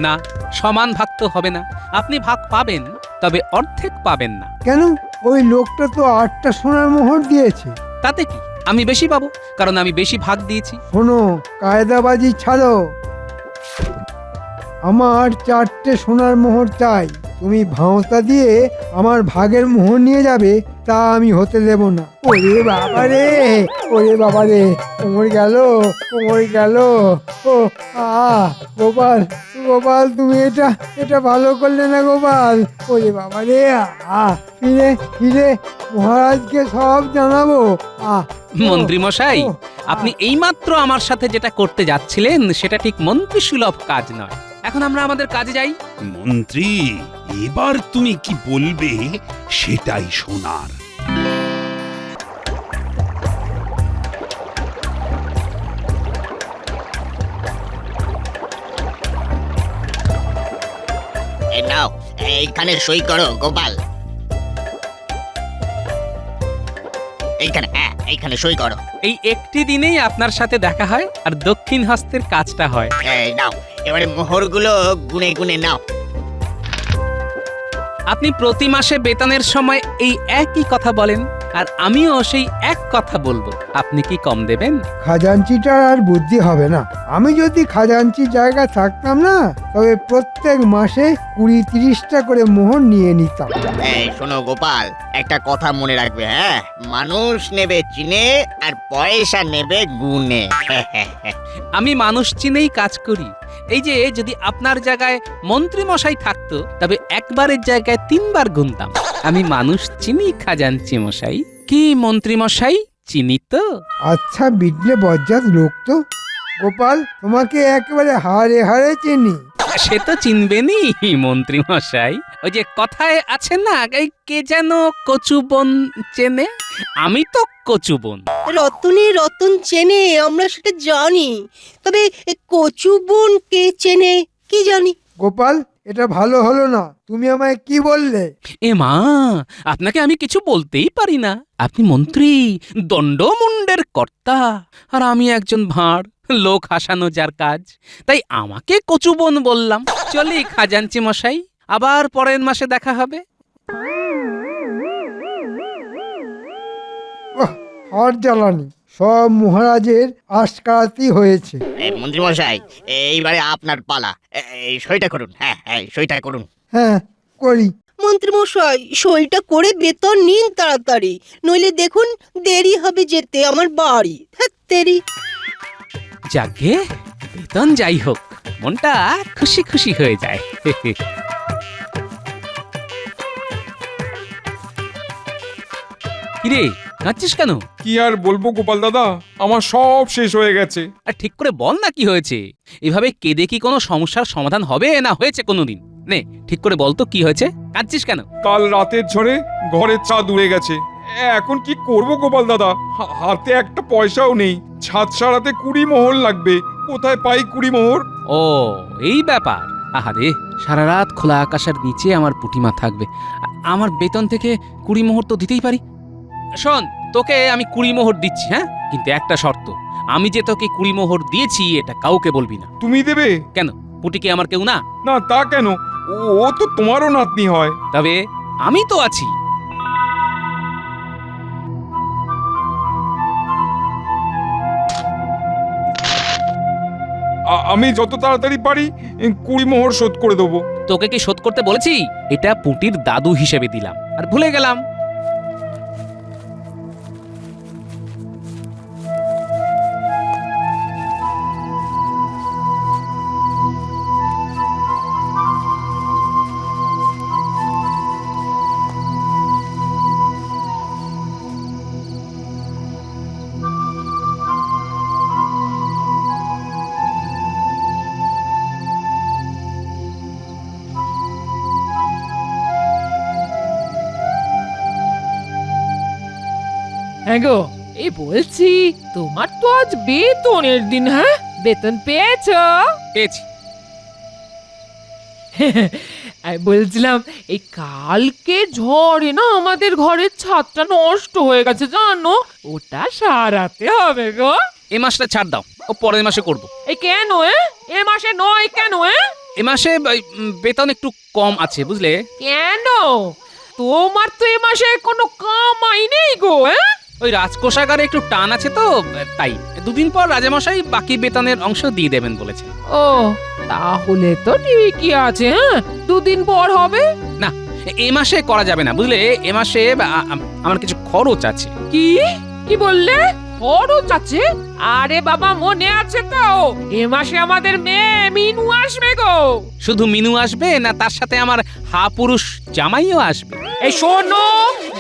না, সমান ভাগ তো হবে না। আপনি ভাগ পাবেন, তবে অর্ধেক পাবেন না। কেন? ওই লোকটা তো 8টা সোনার মোহর দিয়েছে। তাতে কি, আমি বেশি পাবো, কারণ আমি বেশি ভাগ দিয়েছি। শোনো, কায়দাবাজি ছাড়ো। আমার 4টে সোনার মোহর চাই। তুমি ভাঁওতা দিয়ে আমার ভাগের মোহর নিয়ে যাবে, তা আমি হতে দেব না। ওরে বাবা রে, ওরে বাবা রে, কোমর গেল, কোমর গেল। ও গোপাল, গোপাল, তুমি এটা ভালো করলে না গোপাল। ওরে বাবা রে, ফিরে ফিরে মহারাজকে সব জানাবো। মন্ত্রী মশাই, ও, আপনি এইমাত্র আমার সাথে যেটা করতে যাচ্ছিলেন সেটা ঠিক মন্ত্রী সুলভ কাজ নয়। এখন আমরা আমাদের কাজে যাই। মন্ত্রী, এবার তুমি কি বলবে সেটাই শোনার। নাও, এইখানে সই করো গোপাল। এইখানে, হ্যাঁ, এইখানে সই করো। এই একটি দিনেই আপনার সাথে দেখা হয় আর দক্ষিণ হস্তের কাজটা হয়। এই নাও, এবারে মোহরগুলো গুনে গুনে নাও। আপনি প্রতি মাসে বেতনের সময় এই একই কথা বলেন, আর আমিও সেই এক কথা বলবো। আপনি কি কম দেবেন? খাজাঞ্চিটার আর বুদ্ধি হবে না। আমি যদি খাজাঞ্চির জায়গায় থাকতাম না, তবে প্রত্যেক মাসে 20-30টা করে মোহর নিয়ে নিতাম। এই শোনো গোপাল, একটা কথা মনে রাখবে, হ্যাঁ? মানুষ নেবে চিনে আর পয়সা নেবে গুনে। আমি মানুষ চিনেই কাজ করি। এই যে যদি আপনার জায়গায় মন্ত্রী মশাই থাকতো, তবে একবারের জায়গায় 3বার গুনতাম। আমি মানুষ চিনি খাজাঞ্চি মশাই। কি মন্ত্রী মশাই, চিনি তো? আচ্ছা, বিডলে বজ্জাত লোক তো। গোপাল, তোমাকে একেবারে হাড়ে হাড়ে চিনি। সে তো চিনবেনই মন্ত্রী মশাই। ওই যে কথায় আছে না, এই কে যেন কচুবন চেনে, আমি তো কচুবন। রতনে রতন চেনে, আমরা সেটা জানি, তবে কচু বোন কে চেনে কি জানি। গোপাল, এটা ভালো হলো না। তুমি আমায় কি বললে? এ মা, আপনাকে আমি কিছু বলতেই পারি না। আপনি মন্ত্রী, দণ্ডমুণ্ডের কর্তা, আর আমি একজন ভাঁড়, লোক হাসানো যার কাজ। তাই আমাকে কচুবন বললাম। চলি খাজাঞ্চি মশাই, আবার পরের মাসে দেখা হবে। আর জ্বালানি, সব মহারাজের আশকারাতি হয়েছে। এই মন্ত্রী মশাই, এইবারে আপনার পালা। এই সইটা করুন, হ্যাঁ হ্যাঁ, সইটা করুন। হ্যাঁ, করি। মন্ত্রী মশাই, সইটা করে বেতন নিন তাড়াতাড়ি, নইলে দেখুন দেরি হবে যেতে আমার বাড়ি। দেরি। যাকে বেতন যাই হোক, মনটা খুশি খুশি হয়ে যায়। কিরে, কাঁদছিস কেন? কি আর বলবো গোপাল দাদা, আমার সব শেষ হয়ে গেছে। আর ঠিক করে বল না, কি হয়েছে? এভাবে কেঁদে কি কোনো সমস্যার সমাধান হবে না হয়েছে কোনোদিন? নে, ঠিক করে বল তো কি হয়েছে, কাঁদছিস কেন? কাল রাতের ঝড়ে ঘরের ছাদ উড়ে গেছে। এখন কি করব গোপাল দাদা, হাতে একটা পয়সাও নেই। ছাদ সারাতে 20 মোহর লাগবে, কোথায় পাই 20 মোহর? ও, এই ব্যাপার। আহারে, সারা রাত খোলা আকাশের নিচে আমার পুটিমা থাকবে। আমার বেতন থেকে 20 মোহর তো দিতেই পারি। শোন, তোকে আমি 20 মোহর দিচ্ছি, হ্যাঁ, কিন্তু একটা শর্ত। আমি যে তোকে 20 মোহর দিয়েছি এটা কাউকে বলবি না। তুমি দেবে? কেন, পুটি কি আমার কেউ না? না, তা কেন? ও তো তোমারও নাতনি হয়। তবে আমি তো আছি। আমি যত তাড়াতাড়ি পারি 20 মোহর শোধ করে দেবো। তোকে কি শোধ করতে বলেছি? এটা পুটির দাদু হিসেবে দিলাম, আর ভুলে গেলাম। হ্যাঁ গো, এই বলছি, তোমার তো আজ বেতনের দিন, হ্যাঁ? বেতন পেয়েছো? পেয়েছি। আমি বলছিলাম, এই কালকে ঝড়ে না আমাদের ঘরের ছাদটা নষ্ট হয়ে গেছে জানো, ওটা সারাতে হবে গো। এ মাসটা ছাড় দাও, ও পরের মাসে করব। এই কেন, এ মাসে নয় কেন? এ মাসে বেতন একটু কম আছে বুঝলে। কেন? তোমার তো এ মাসে কোনো কামাই নেই গো, হ্যাঁ? ওই রাজকোষাগারে একটু টান আছে তো, তাই 2 দিন পর রাজামশাই বাকি বেতনের অংশ দিয়ে দেবেন বলেছেন। ও, তাহলে তো ঠিকই আছে। হ্যাঁ, 2 দিন পর হবে। না, এ মাসে করা যাবে না বুঝলে। এ মাসে আমার কিছু খরচ আছে। কি কি বললে? খরচ আছে? আরে বাবা, মনে আছে তো, এ মাসে আমাদের মেয়ে মিনু আসবে গো। শুধু মিনু আসবে না, তার সাথে আমার পুরুষ জামাইও আসবে? এই শোনো,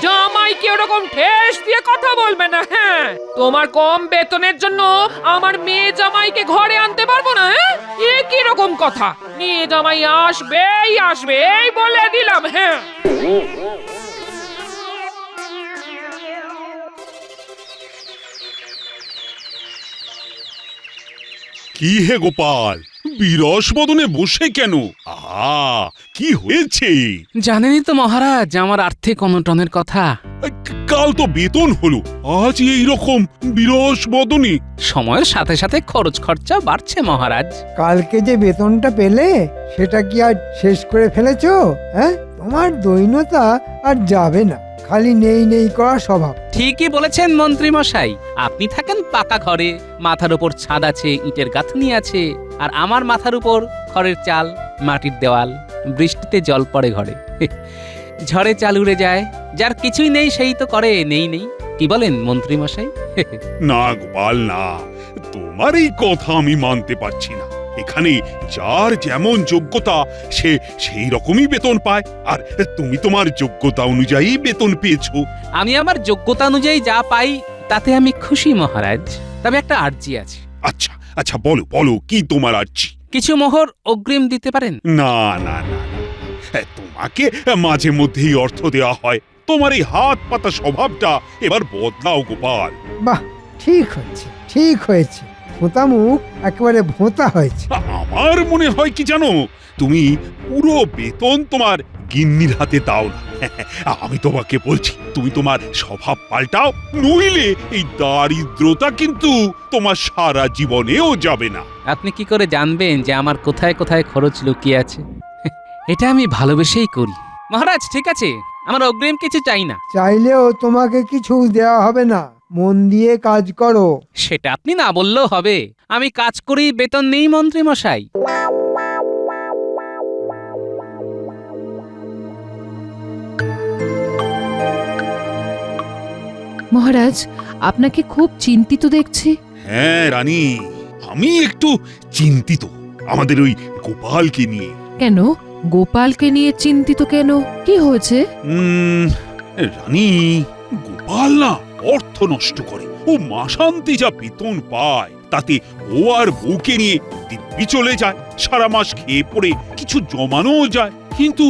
জামাইকে ওরকম ঠেস দিয়ে কথা বলবে না। হ্যাঁ, তোমার কম বেতনের জন্য আমার মেয়ে জামাইকে ঘরে আনতে পারবো না। হ্যাঁ, এ কি রকম কথা? মেয়ে জামাই আসবেই আসবে, এই বলে দিলাম। হ্যাঁ, কি হে গোপাল, বিরস বদনে বসে কেন? আহা, কি হয়েছে? জানেনই তো মহারাজ আমার আর্থিক অনটনের কথা। কাল তো বেতন হলো, আজ এই রকম বিরস বদনে। সময়ের সাথে সাথে খরচ খরচা বাড়ছে মহারাজ। কালকে যে বেতনটা পেলে সেটা কি আর শেষ করে ফেলেছো? হ্যাঁ, তোমার দৈন্যতা আর যাবে না, খালি নেই নেই করা স্বভাব। ঠিকই বলেছেন মন্ত্রী মশাই। আপনি থাকেন পাকা ঘরে, মাথার উপর ছাদ আছে, ইটের গাঁথনি আছে, আর আমার মাথার উপর খড়ের চাল, মাটির দেওয়াল। বৃষ্টিতে জল পড়ে ঘরে, ঝড়ে চাল উড়ে যায়। যার কিছুই নেই সেই তো করে নেই নেই। কি বলেন মন্ত্রী মশাই? না গোপাল, না, তোমার এই কথা আমি মানতে পারছি না। এখানে যার যেমন যোগ্যতা সে সেই রকমই বেতন পায়, আর তুমি তোমার যোগ্যতা অনুযায়ী বেতন পেয়েছো। আমি আমার যোগ্যতা অনুযায়ী যা পাই তাতে আমি খুশি মহারাজ। তবে একটা আর্জি আছে। আচ্ছা আচ্ছা, বলো বলো, কি তোমার আর্জি? কিছু মোহর অগ্রিম দিতে পারেন? না না না না, তোমাকে মাঝে মধ্যেই অর্থ দেওয়া হয়। তোমার এই হাত পাতা স্বভাবটা এবার বদলাও গোপাল। বাহ, ঠিক হয়েছে, ঠিক হয়েছে। ভোঁতা মুখ একেবারে ভোঁতা হয়েছে। আমার মনে হয় কি জানো, তুমি পুরো বেতন তোমার গিন্নির হাতে দাও না। আমি তোমাকে বলছি, তুমি তোমার স্বভাব পাল্টাও, নইলে এই দারিদ্রতা কিন্তু তোমার সারা জীবনেও যাবে না। আপনি কি করে জানবেন যে আমার কোথায় কোথায় খরচ লুকিয়ে আছে? এটা আমি ভালোবেসেই করি মহারাজ। ঠিক আছে, আমার অগ্রিম কিছু চাই না। চাইলেও তোমাকে কিছু দেওয়া হবে না, মন দিয়ে কাজ করো। সেটা আপনি না বললেও হবে। আমি কাজ করি, বেতন নেই মন্ত্রী মশাই। মহারাজ, আপনাকে খুব চিন্তিত দেখছি। হ্যাঁ রানী, আমি একটু চিন্তিত আমাদের ওই গোপালকে নিয়ে। কেন? গোপালকে নিয়ে চিন্তিত কেন? কি হয়েছে? রানী, গোপাল না অর্থ নষ্ট করে। ও মাসান্তে যা বেতন পায় তাতে ও আর বউকে নিয়ে দিব্যি চলে যায়। সারা মাস খেয়ে পড়ে কিছু জমানোও যায়, কিন্তু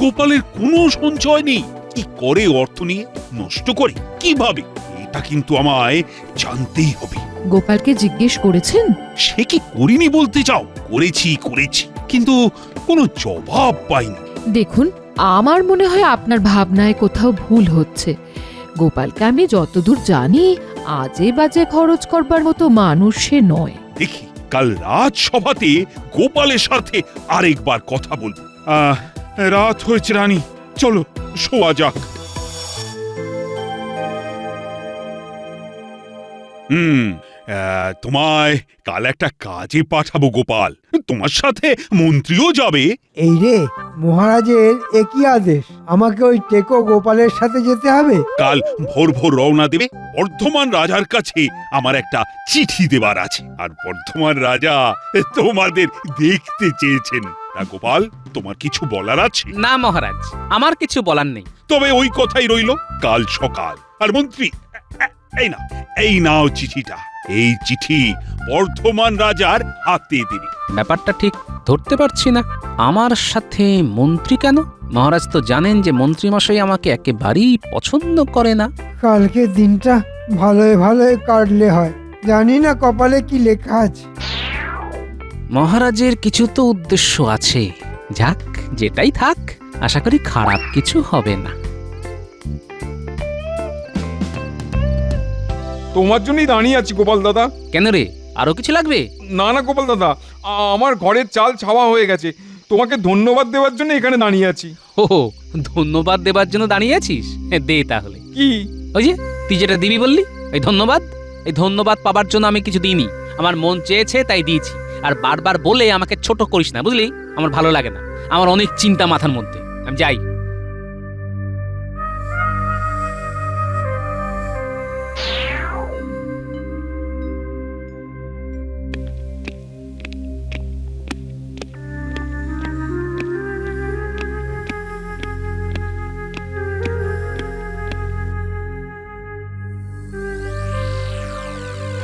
গোপালের কোনো সঞ্চয় নেই। কি করে অর্থ নিয়ে নষ্ট করে, কিভাবে, এটা কিন্তু আমায় জানতেই হবে। গোপালকে জিজ্ঞেস করেছেন? সে কি করিনি বলতে চাও? করেছি করেছি, কিন্তু কোনো জবাব পাইনি। দেখুন, আমার মনে হয় আপনার ভাবনায় কোথাও ভুল হচ্ছে। গোপালকে আমি যতদূর জানি আজে বাজে খরচ করবার মতো মানুষ সে নয়। দেখি কাল রাজসভাতে গোপালের সাথে আরেকবার কথা বলবো। রাত হয়েছে রানী, চলো শোয়া যাক। তোমায় কাল একটা কাজে পাঠাবো গোপাল, তোমার সাথে মন্ত্রীও যাবে। এই রে, মহারাজের একই আদেশ, আমাকে ওই টেকো গোপালের সাথে যেতে হবে? কাল ভোর ভোর রওনা দেবে। বর্ধমান রাজার কাছে আমার একটা চিঠি দেবার আছে, আর বর্ধমান রাজা তোমাদের দেখতে চেয়েছেন। না গোপাল, তোমার কিছু বলার আছে? না মহারাজ, আমার কিছু বলার নেই। তবে ওই কথাই রইল, কাল সকাল। আর মন্ত্রী, এই নাও চিঠিটা। এই চিঠি বর্ধমান রাজার হাতে দেবে। ব্যাপারটা ঠিক ধরতে পারছি না। আমার সাথে মন্ত্রী কেন? মহারাজ তো জানেন যে মন্ত্রী মশাই আমাকে একেবারেই পছন্দ করে না। কালকে দিনটা ভালোই ভালোই কাটলে হয়, জানি না কপালে কি লেখা আছে। মহারাজের কিছু তো উদ্দেশ্য আছে। যাক, যেটাই থাক, আশা করি খারাপ কিছু হবে না। তোমার জন্যই দাঁড়িয়ে আছি গোপাল দাদা। কেন রে, আরো কিছু লাগবে? না না গোপাল দাদা, আমার ঘরের চাল ছাওয়া হয়ে গেছে, তোমাকে ধন্যবাদ দেওয়ার জন্য এখানে দাঁড়িয়ে আছি। ও ধন্যবাদ দেবার জন্য দাঁড়িয়ে আছিস? দে তাহলে। কি? ওই যে তুই যেটা দিবি বললি, এই ধন্যবাদ। এই ধন্যবাদ পাবার জন্য আমি কিছু দিইনি, আমার মন চেয়েছে তাই দিয়েছি। আর বারবার বলে আমাকে ছোট করিস না, বুঝলি? আমার ভালো লাগে না, আমার অনেক চিন্তা মাথার মধ্যে। আমি যাই।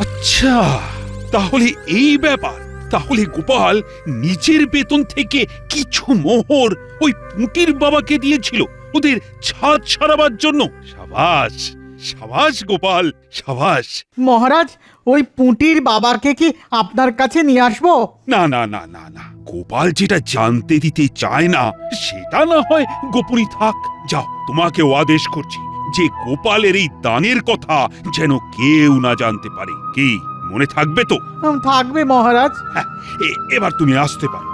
আচ্ছা, তাহলে এই ব্যাপার। তাহলে গোপাল নিজের বেতন থেকে কিছু মোহর ওই পুঁটির বাবাকে দিয়েছিল ওদের ছাদ সারাবার জন্য। সাবাস সাবাস গোপাল, সাবাস। মহারাজ, ওই পুঁটির বাবাকে কি আপনার কাছে নিয়ে আসবো? না না না না না, গোপাল যেটা জানতে দিতে চায় না সেটা না হয় গোপনই থাক। যাও, তোমাকেও আদেশ করছি যে গোপালের এই দানের কথা যেন কেউ না জানতে পারে। কি মনে থাকবে তো? থাকবে মহারাজ। হ্যাঁ, এবার তুমি আসতে পারো।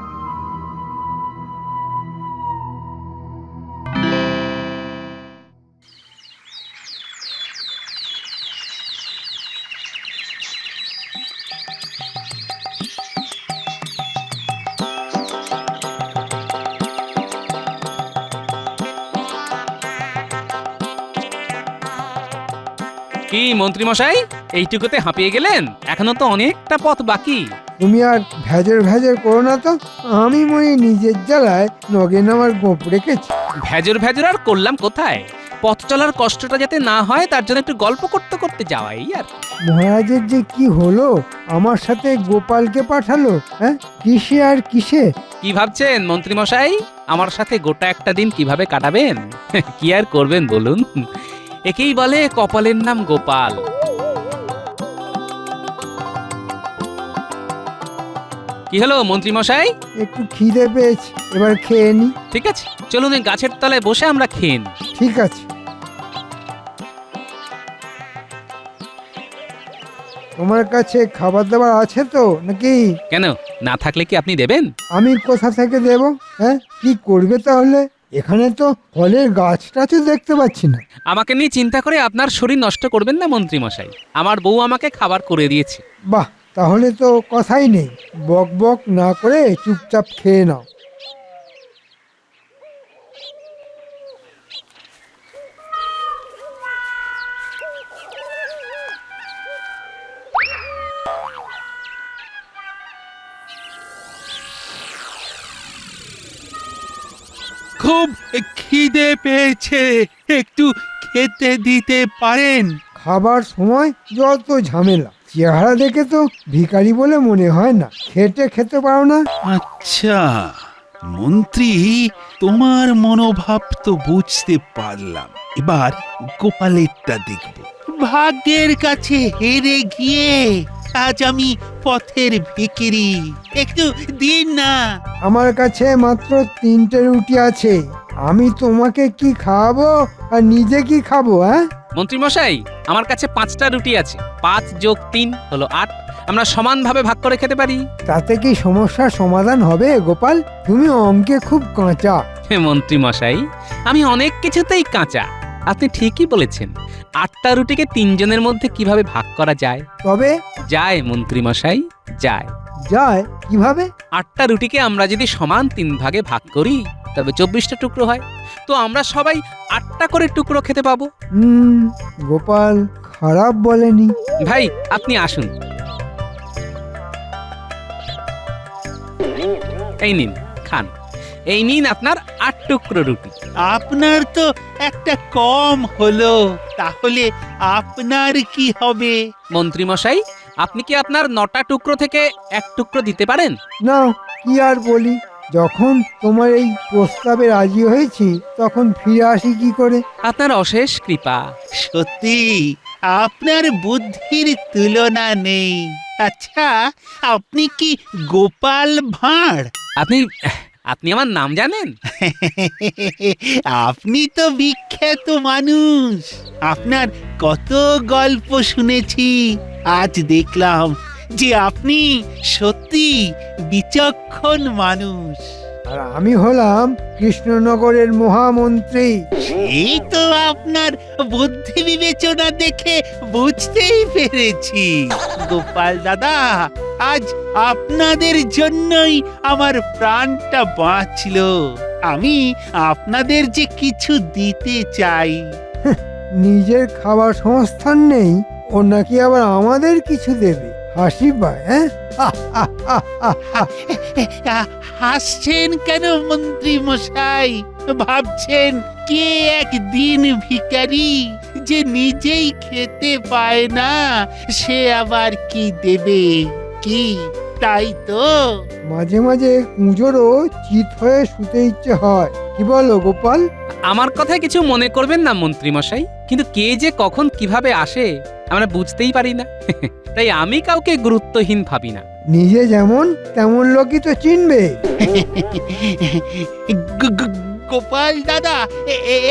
কি মন্ত্রী মশাই, এইটুকুতে হাঁপিয়ে গেলেন? এখনো তো অনেকটা পথ বাকি। তুমি আর ভেজর ভেজর করো না তো। আমি মনে নিজের জ্বালায় নগেন আমার গোপ রেখেছি। ভেজর ভেজর আর করলাম কোথায়? পথ চলার কষ্টটা যাতে না হয় তার জন্য একটু গল্প করতে করতে যাওয়াই আর কি। মহারাজের যে কি হলো, আমার সাথে গোপালকে পাঠালো। হ্যাঁ, কিসে আর কিসে? কি ভাবছেন মন্ত্রী মশাই, আমার সাথে গোটা একটা দিন কিভাবে কাটাবেন? কি আর করবেন বলুন? একেই বলে কপালের নাম গোপাল। কি হলো মন্ত্রী মশাই? একটু খিদে পেয়েছি, এবার খেয়ে নি। ঠিক আছে, চলুন এই গাছের তলায় বসে আমরা খেয়ে নিই। ঠিক আছে। তোমার কাছে খাবার দাবার আছে তো নাকি? কেন, না থাকলে কি আপনি দেবেন? আমি কোথা থেকে দেব? হ্যাঁ, কি করবে তাহলে? এখানে তো ফলের গাছটা তো দেখতে পাচ্ছি না। আমাকে নিয়ে চিন্তা করে আপনার শরীর নষ্ট করবেন না মন্ত্রী মশাই। আমার বউ আমাকে খাবার করে দিয়েছে। বাহ, তাহলে তো কথাই নেই। বক বক না করে চুপচাপ খেয়ে নাও। খুব খিদে পেয়েছে, একটু খেতে দিতে পারেন? খাবার সময় যত ঝামেলা। চেহারা দেখে তো ভিখারি বলে মনে হয় না। খেটে খেতে পারো না? আচ্ছা মন্ত্রী, তোমার মনোভাব তো বুঝতে পারলাম। এবার গোপালেরটা দেখব। ভাগ্যের কাছে হেরে গিয়ে আজ আমি পথের ভিখিরি, একটু দিন না। আমার কাছে মাত্র 3টে রুটি আছে। আমি তোমাকে কি খাওয়াবো আর নিজে কি খাবো? হ্যাঁ মন্ত্রী মশাই, আমার কাছে 5টা রুটি আছে। 5 যোগ 3 হলো 8। আমরা সমানভাবে ভাগ করে খেতে পারি। তাতে কি সমস্যার সমাধান হবে গোপাল? তুমি অঙ্কে খুব কাঁচা। মন্ত্রী মশাই, আমি অনেক কিছুতেই কাঁচা। আপনি ঠিকই বলেছেন। 8টা রুটিকে 3 জনের মধ্যে কিভাবে ভাগ করা যায়? তবে যায় মন্ত্রী মশাই, যায়। যায় কিভাবে? 8টা রুটিকে আমরা যদি সমান 3 ভাগে ভাগ করি তবে 24টা টুকরো হয়। তো আমরা সবাই 8টা করে টুকরো খেতে পাবো। গোপাল খারাপ বলেনি। ভাই আপনি আসুন, এই নিন খান। এই নিন আপনার 8 টুকরো রুটি। আপনার তো একটা কম হলো, তাহলে আপনার কি হবে? মন্ত্রী মশাই, আপনি কি আপনার 9টা টুকরো থেকে 1 টুকরো দিতে পারেন? না, কি আর বলি। যখন তোমার এই প্রস্তাবে রাজি হয়েছি তখন ফিরে আসি কি করে? আপনার অশেষ কৃপা। সত্যি আপনার বুদ্ধির তুলনা নেই। আচ্ছা, আপনি কি গোপাল ভাঁড়? আপনি আমার নাম জানেন? আপনি তো বিখ্যাত মানুষ, আপনার কত গল্প শুনেছি। আজ দেখলাম যে আপনি সত্যি বিচক্ষণ মানুষ। আর আমি হলাম কৃষ্ণনগরের মহামন্ত্রী। এই তো আপনার বুদ্ধি বিবেচনা দেখে বুঝতেই পেরেছি গোপাল দাদা, আজ আপনাদের জন্যই আমার প্রাণটা বাঁচলো। আমি আপনাদের যে কিছু দিতে চাই। নিজের খাবার সংস্থান নেই, ও নাকি আবার আমাদের কিছু দেবে? হাসি পায়, হ্যাঁ? হাসছেন কেন মন্ত্রী মশাই? ভাবছেন কে একদিন ভিখারি যে নিজেই খেতে পায় না, সে আবার কি দেবে? কি তাই তো? মাঝে মাঝে কুঁজোরও চিত হয়ে শুতে ইচ্ছে হয়, কি বলো গোপাল? আমার কথায় কিছু মনে করবেন না মন্ত্রী মশাই, কিন্তু কে যে কখন কিভাবে আসে আমরা বুঝতেই পারি না। তাই আমি কাউকে গুরুত্বহীন ভাবি না। নিজে যেমন তেমন লোকই তো চিনবে। গোপাল দাদা,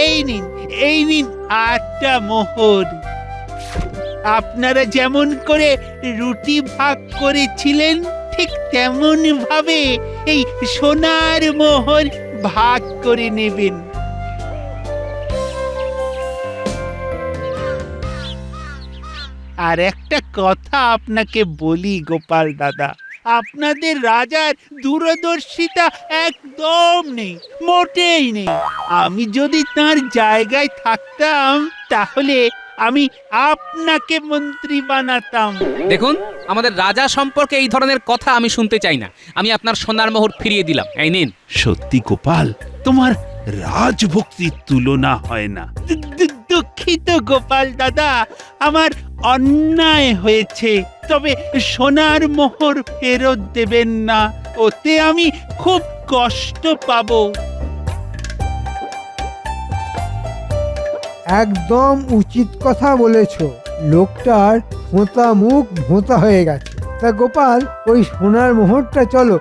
এই নিন, এই নিন 8টা মোহর। আপনারা যেমন করে রুটি ভাগ করেছিলেন, ঠিক তেমন ভাবে এই সোনার মোহর ভাগ করে নেবেন। আর একটা কথা আপনাকে বলি গোপাল দাদা, আপনাদের রাজার দূরদর্শিতা একদম নেই, মোটেই নেই। আমি যদি তার জায়গায় থাকতাম তাহলে আমি আপনাকে মন্ত্রী বানাতাম। দেখুন, আমাদের রাজা সম্পর্কে এই ধরনের কথা আমি শুনতে চাই না। আমি আপনার সোনার মোহর ফিরিয়ে দিলাম, এই নিন। সত্যি গোপাল, তোমার রাজভক্তির তুলনা হয় না। দুঃখিত গোপাল দাদা, আমার অন্যায় হয়েছে, তবে সোনার মোহর ফেরত দেবেন না, ওতে আমি খুব কষ্ট পাবো। একদম উচিত কথা বলেছো। লোকটার ভোঁতা মুখ ভোঁতা হয়ে গেছে। তা গোপাল, ওই সোনার মোহরটা চলো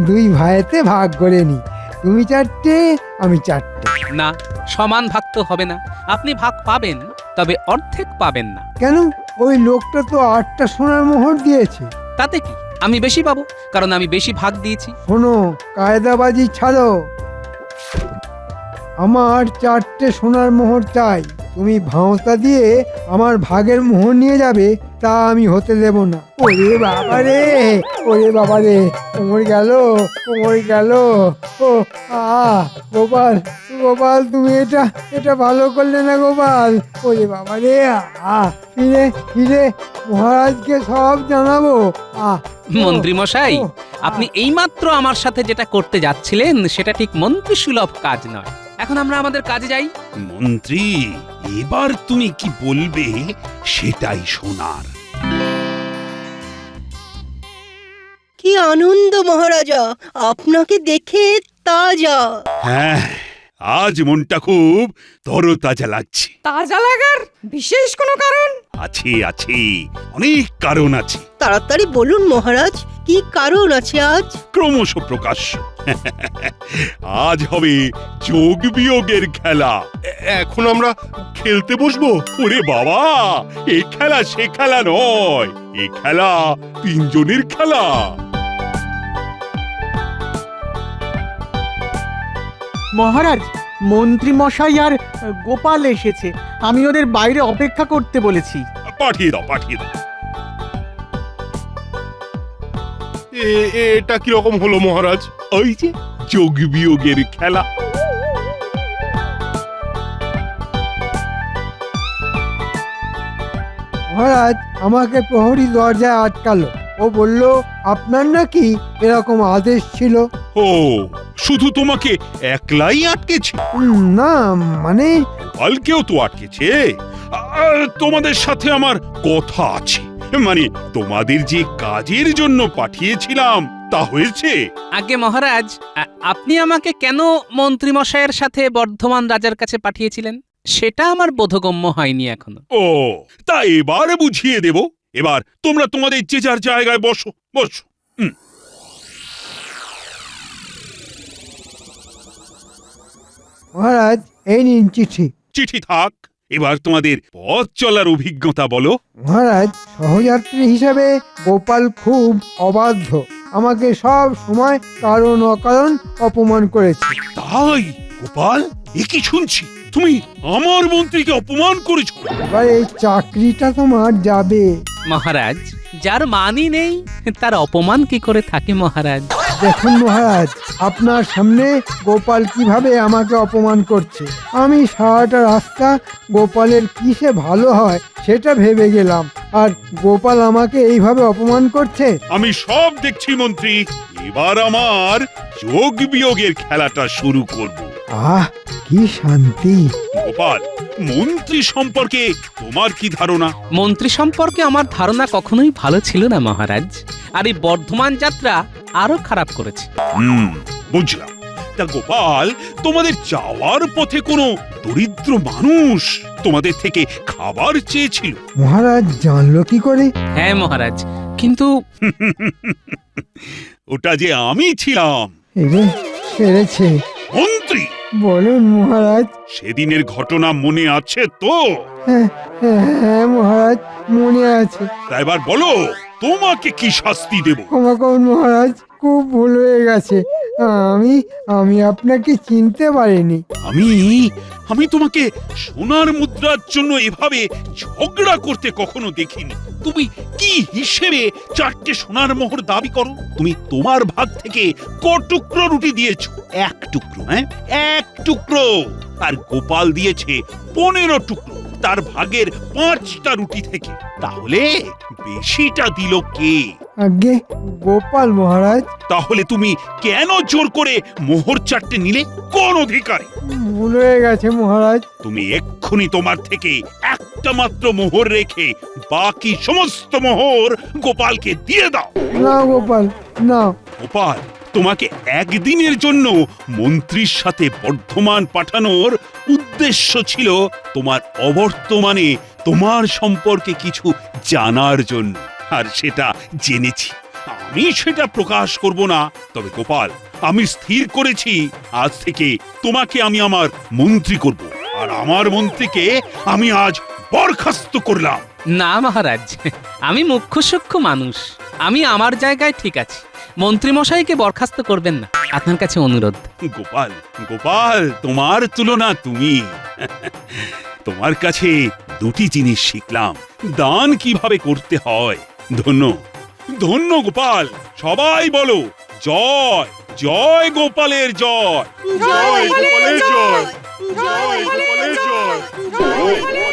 দুই ভাইতে ভাগ করে নি। তুমি 4টে, আমি 4টে। না, সমান ভাগ তো হবে না। আপনি ভাগ পাবেন, তবে অর্ধেক পাবেন না। কেন? ওই লোকটা তো 8টা সোনার মোহর দিয়েছে। তাতে কি, আমি বেশি পাবো, কারণ আমি বেশি ভাগ দিয়েছি। শোনো, কায়দাবাজি ছাড়ো। আমার 4টে সোনার মোহর চাই। তুমি ভাঁওতা দিয়ে আমার ভাগের মোহর নিয়ে যাবে, তা আমি হতে দেব না। ওরে বাবা রে, ওরে বাবা রে, কোমর গেল, কোমর গেল। ও গোপাল, গোপাল, তুমি এটা ভালো করলে না গোপাল। ওরে বাবা রে, ফিরে ফিরে মহারাজকে সব জানাবো। মন্ত্রী মশাই, আপনি এইমাত্র আমার সাথে যেটা করতে যাচ্ছিলেন সেটা ঠিক মন্ত্রী সুলভ কাজ নয়। এখন আমরা আমাদের কাজে যাই। মন্ত্রী, এবার তুমি কি বলবে সেটাই শোনার। কি আনন্দ মহারাজা, আপনাকে দেখে তাজা। হ্যাঁ, আজ মনটা খুব তরতাজা লাগছে। তাজা লাগার বিশেষ কোনো কারণ? আছে, অনেক কারণ আছে। তাড়াতাড়ি বলুন মহারাজ, কি কারণ আছে আজ? ক্রমশ প্রকাশ্য। আজ হবে যোগ বিয়োগের খেলা। এখন আমরা খেলতে বসবো? ওরে বাবা, এ খেলা সে খেলা নয়, এ খেলা 3 জনের খেলা। মহারাজ, মন্ত্রী মশাই আর গোপাল এসেছে। আমি ওদের বাইরে অপেক্ষা করতে বলেছি। পাঠিয়ে দাও। এটা কি রকম হলো মহারাজ? ওই যে যোগ বিয়োগের খেলা। মহারাজ আমাকে প্রহরী দরজায় আটকালো। ও বলল আপনার নাকি এরকম আদেশ ছিল। ও, শুধু তোমাকে একলাই আটকেছে? না, মানে কালকেও তো আটকেছে। তোমাদের সাথে আমার কথা আছে। মানে তোমাদের যে কাজের জন্য পাঠিয়েছিলাম তা হয়েছে? আগে মহারাজ, আপনি আমাকে কেন মন্ত্রী মশাইয়ের সাথে বর্ধমান রাজার কাছে পাঠিয়েছিলেন সেটা আমার বোধগম্য হয়নি এখনো। ও, তা এবারে বুঝিয়ে দেব। এবার তোমরা তোমাদের যে যার জায়গায় বসো। মহারাজ, এই নিন চিঠি। চিঠি থাক, এবার তোমাদের পথ চলার অভিজ্ঞতা বলো। মহারাজ, সহযাত্রী হিসেবে গোপাল খুব অবাধ্য। আমাকে সব সময় কারণ অকারণ অপমান করেছে। তাই গোপাল, এ কি শুনছি? তুমি আমার মন্ত্রীকে অপমান করেছো? এবার এই চাকরিটা তোমার যাবে। মহারাজ, যার মানই নেই তার অপমান কি করে থাকে মহারাজ? দেখুন মহারাজ, আপনার সামনে গোপাল কিভাবে আমাকে অপমান করছে। আমি সারাটা রাস্তা গোপালের কিসে ভালো হয় সেটা ভেবে গেলাম, আর গোপাল আমাকে এইভাবে অপমান করছে। আমি সব দেখছি মন্ত্রী। এবার আমার যোগ বিয়োগের খেলাটা শুরু করব। আহ, কি শান্তি! গোপাল, মন্ত্রী সম্পর্কে তোমার কি ধারণা? মন্ত্রী সম্পর্কে আমার ধারণা কখনোই ভালো ছিল না মহারাজ, আর এই বর্ধমান যাত্রা আরো খারাপ করেছে। বুঝলাম। তা গোপাল, তোমাদের যাওয়ার পথে কোনো দরিদ্র মানুষ তোমাদের থেকে খাবার চেয়েছিল? মহারাজ জানলো কি করে? হ্যাঁ মহারাজ, কিন্তু ওটা যে আমি ছিলাম। এরে, সেরেছে। মন্ত্রী, বলুন মহারাজ। সেদিনের ঘটনা মনে আছে তো? হ্যাঁ হ্যাঁ মহারাজ, মনে আছে। তা এবার বলো, তোমাকে কি শাস্তি দেব? ক্ষমা করুন মহারাজ, খুব ভুল হয়ে গেছে। আমি আমি আপনাকে চিনতে পারিনি। আমি তোমাকে সোনার মুদ্রার জন্য এভাবে ঝগড়া করতে কখনো দেখিনি। তুমি কি হিসেবে 4টে সোনার মোহর দাবি করো? তুমি তোমার ভাগ থেকে ক টুকরো রুটি দিয়েছো? 1 টুকরো। হ্যাঁ, 1 টুকরো। আর গোপাল দিয়েছে 15 টুকরো তার ভাগের 5টা রুটি থেকে। তাহলে বেশিটা দিল কে? আগে গোপাল মহারাজ। তাহলে তুমি কেন জোর করে মোহর 4টে নিলে? কোন অধিকারে? ভুল হয়ে গেছে মহারাজ। তুমি এক্ষুনি তোমার থেকে একটা মাত্র মোহর রেখে বাকি সমস্ত মোহর গোপালকে দিয়ে দাও। না গোপাল, না। গোপাল, তোমাকে একদিনের জন্য মন্ত্রীর সাথে বর্ধমান পাঠানোর উদ্দেশ্য ছিল তোমার অবর্তমানে তোমার সম্পর্কে কিছু জানার জন্য, আর সেটা জেনেছি। আমি সেটা প্রকাশ করব না। তবে গোপাল, আমি স্থির করেছি আজ থেকে তোমাকে আমি আমার মন্ত্রী করব, আর আমার মন্ত্রীকে আমি আজ বরখাস্ত করলাম। না মহারাজ, আমি মুখ্য সূক্ষ্ম মানুষ, আমি আমার জায়গায় ঠিক আছি। মন্ত্রী মশাইকে বরখাস্ত করবেন না, আপনার কাছে অনুরোধ। গোপাল, গোপাল, তোমার তুলনা তুমি। তোমার কাছে 2টি জিনিস শিখলাম, দান কিভাবে করতে হয়। ধন্য, ধন্য গোপাল। সবাই বলো জয়, জয় গোপালের জয়, জয় গোপালের জয়, জয় গোপালের জয়, জয় গোপালের